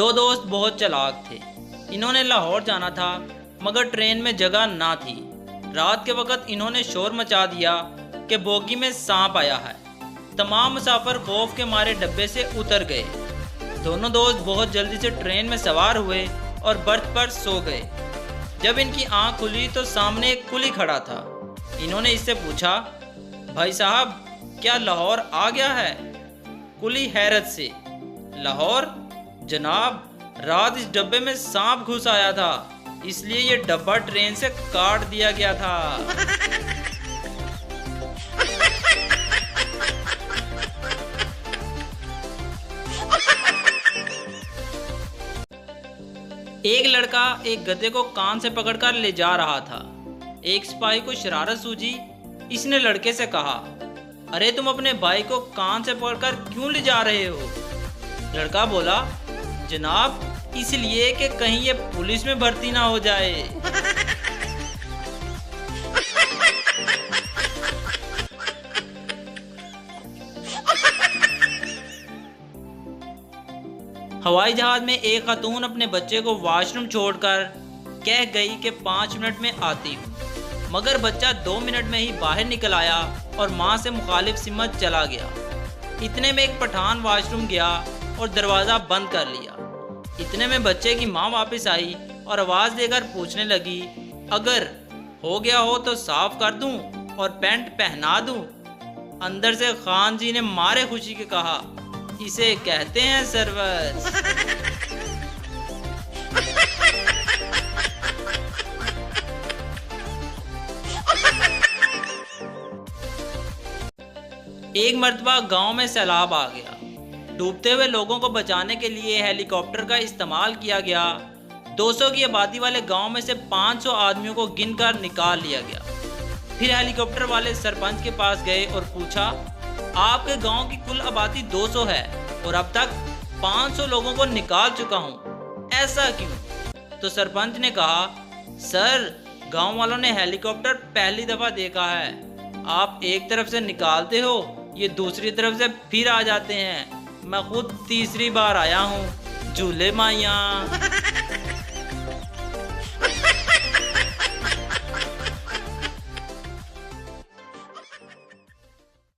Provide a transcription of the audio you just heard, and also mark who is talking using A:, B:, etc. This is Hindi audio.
A: दो दोस्त बहुत चालाक थे। इन्होंने लाहौर जाना था मगर ट्रेन में जगह ना थी। रात के वक्त इन्होंने शोर मचा दिया कि बोगी में सांप आया है। तमाम मुसाफिर खौफ के मारे डब्बे से उतर गए। दोनों दोस्त बहुत जल्दी से ट्रेन में सवार हुए और बर्थ पर सो गए। जब इनकी आंख खुली तो सामने एक कुली खड़ा था। इन्होंने इससे पूछा, भाई साहब क्या लाहौर आ गया है? कुली हैरत से, लाहौर? जनाब, रात इस डब्बे में सांप घुस आया था, इसलिए ये डब्बा ट्रेन से काट दिया गया था। एक लड़का एक गधे को कान से पकड़कर ले जा रहा था। एक सिपाही को शरारत सूझी। इसने लड़के से कहा, अरे तुम अपने भाई को कान से पकड़कर क्यों ले जा रहे हो? लड़का बोला, जनाब इसलिए कि कहीं ये पुलिस में भर्ती ना हो जाए। हवाई जहाज में एक खातून अपने बच्चे को वॉशरूम छोड़कर कह गई कि 5 मिनट में आती हूँ, मगर बच्चा 2 मिनट में ही बाहर निकल आया और माँ से मुखालिफ सिमत चला गया। इतने में एक पठान वॉशरूम गया और दरवाज़ा बंद कर लिया। इतने में बच्चे की माँ वापस आई और आवाज़ देकर पूछने लगी, अगर हो गया हो तो साफ कर दूं और पैंट पहना दूं? अंदर से खान जी ने मारे खुशी के कहा, इसे कहते हैं सर्विस। एक मर्तबा गांव में सैलाब आ गया। डूबते हुए लोगों को बचाने के लिए हेलीकॉप्टर का इस्तेमाल किया गया। 200 की आबादी वाले गांव में से 500 आदमियों को गिनकर निकाल लिया गया। फिर हेलीकॉप्टर वाले सरपंच के पास गए और पूछा, आपके गांव की कुल आबादी 200 है और अब तक 500 लोगों को निकाल चुका हूं, ऐसा क्यों? तो सरपंच ने कहा, सर गांव वालों ने हेलीकॉप्टर पहली दफा देखा है। आप एक तरफ से निकालते हो, ये दूसरी तरफ से फिर आ जाते हैं। मैं खुद तीसरी बार आया हूँ, झूले माइया।